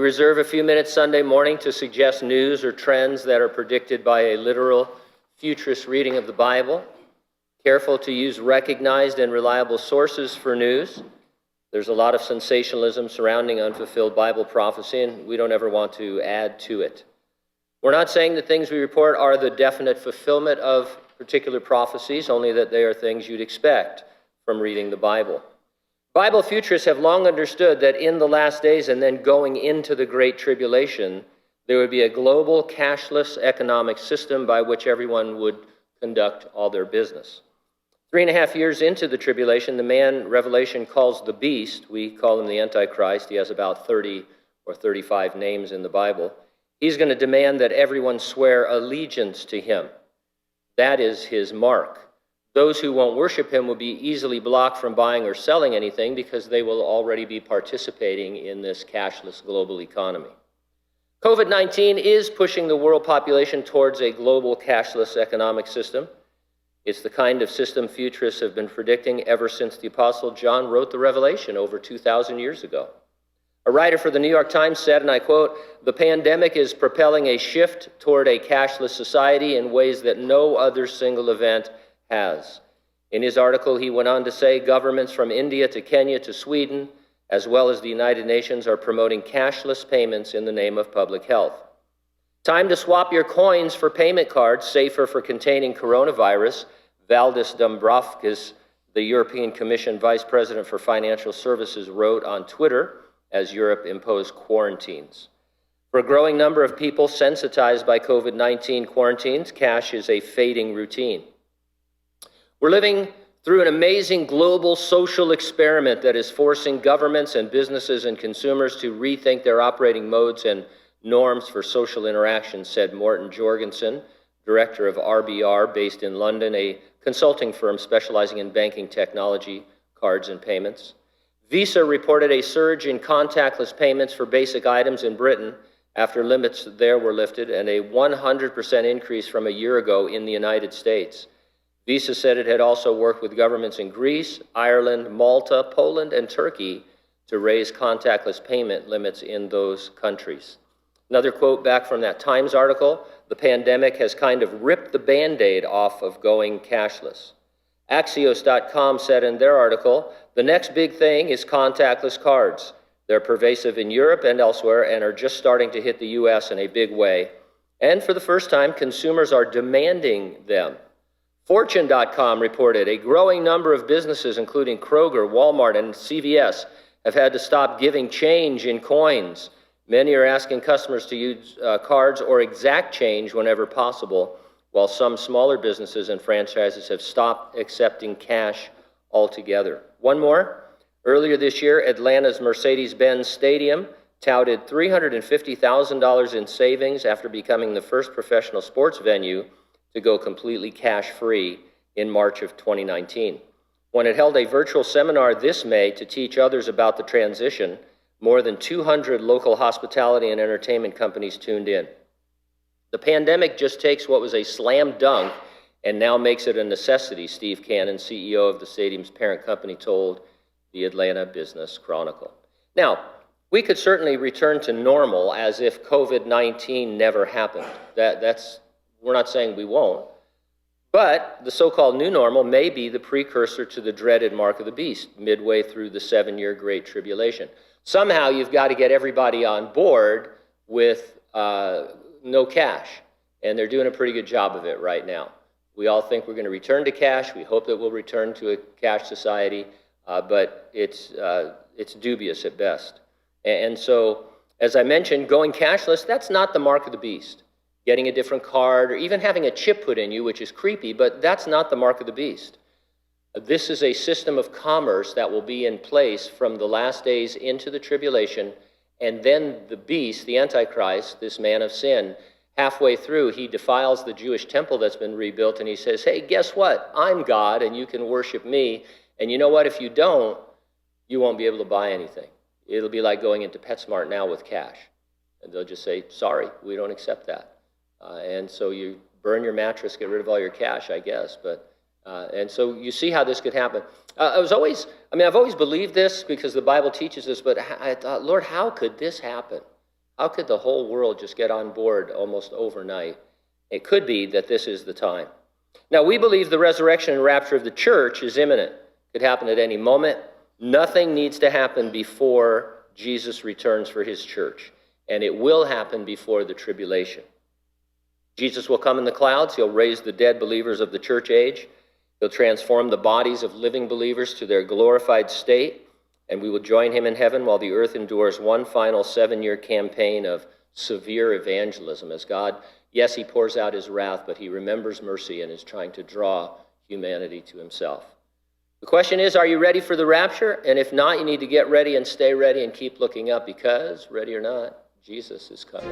reserve a few minutes Sunday morning to suggest news or trends that are predicted by a literal futurist reading of the Bible. Careful to use recognized and reliable sources for news. There's a lot of sensationalism surrounding unfulfilled Bible prophecy, and we don't ever want to add to it. We're not saying the things we report are the definite fulfillment of particular prophecies, only that they are things you'd expect from reading the Bible. Bible futurists have long understood that in the last days and then going into the Great Tribulation, there would be a global cashless economic system by which everyone would conduct all their business. 3.5 years into the tribulation, the man Revelation calls the beast, we call him the Antichrist, he has about 30 or 35 names in the Bible, he's going to demand that everyone swear allegiance to him. That is his mark. Those who won't worship him will be easily blocked from buying or selling anything because they will already be participating in this cashless global economy. COVID-19 is pushing the world population towards a global cashless economic system. It's the kind of system futurists have been predicting ever since the Apostle John wrote the Revelation over 2,000 years ago. A writer for the New York Times said, and I quote, "The pandemic is propelling a shift toward a cashless society in ways that no other single event has." In his article, he went on to say governments from India to Kenya to Sweden, as well as the United Nations, are promoting cashless payments in the name of public health. Time to swap your coins for payment cards safer for containing coronavirus, Valdis Dombrovskis, the European Commission Vice President for Financial Services, wrote on Twitter as Europe imposed quarantines. For a growing number of people sensitized by COVID-19 quarantines, cash is a fading routine. We're living through an amazing global social experiment that is forcing governments and businesses and consumers to rethink their operating modes and norms for social interaction, said Morten Jorgensen, director of RBR, based in London, a consulting firm specializing in banking technology, cards, and payments. Visa reported a surge in contactless payments for basic items in Britain after limits there were lifted, and a 100% increase from a year ago in the United States. Visa said it had also worked with governments in Greece, Ireland, Malta, Poland, and Turkey to raise contactless payment limits in those countries. Another quote back from that Times article, "The pandemic has kind of ripped the Band-Aid off of going cashless." Axios.com said in their article, "The next big thing is contactless cards. They're pervasive in Europe and elsewhere and are just starting to hit the US in a big way. And for the first time, consumers are demanding them." Fortune.com reported a growing number of businesses, including Kroger, Walmart, and CVS, have had to stop giving change in coins. Many are asking customers to use cards or exact change whenever possible, while some smaller businesses and franchises have stopped accepting cash altogether. One more. Earlier this year, Atlanta's Mercedes-Benz Stadium touted $350,000 in savings after becoming the first professional sports venue to go completely cash-free in March of 2019. When it held a virtual seminar this May to teach others about the transition, more than 200 local hospitality and entertainment companies tuned in. The pandemic just takes what was a slam dunk and now makes it a necessity, Steve Cannon, CEO of the stadium's parent company, told the Atlanta Business Chronicle. Now, we could certainly return to normal as if COVID-19 never happened. We're not saying we won't. But the so-called new normal may be the precursor to the dreaded mark of the beast, midway through the 7-year Great Tribulation. Somehow you've got to get everybody on board with no cash, and they're doing a pretty good job of it right now. We all think we're going to return to cash. We hope that we'll return to a cash society, but it's dubious at best. And so, as I mentioned, going cashless, that's not the mark of the beast. Getting a different card or even having a chip put in you, which is creepy, but that's not the mark of the beast. This is a system of commerce that will be in place from the last days into the tribulation, and then the beast, the Antichrist, this man of sin, halfway through, he defiles the Jewish temple that's been rebuilt, and he says, hey, guess what? I'm God, and you can worship me, and you know what? If you don't, you won't be able to buy anything. It'll be like going into PetSmart now with cash, and they'll just say, sorry, we don't accept that. And so you burn your mattress, get rid of all your cash, I guess. And so you see how this could happen. I've always believed this because the Bible teaches this, but I thought, Lord, how could this happen? How could the whole world just get on board almost overnight? It could be that this is the time. Now, we believe the resurrection and rapture of the church is imminent. It could happen at any moment. Nothing needs to happen before Jesus returns for his church, and it will happen before the tribulation. Jesus will come in the clouds. He'll raise the dead believers of the church age. He'll transform the bodies of living believers to their glorified state, and we will join him in heaven while the earth endures one final 7-year campaign of severe evangelism as God, yes, he pours out his wrath, but he remembers mercy and is trying to draw humanity to himself. The question is, are you ready for the rapture? And if not, you need to get ready and stay ready and keep looking up because, ready or not, Jesus is coming.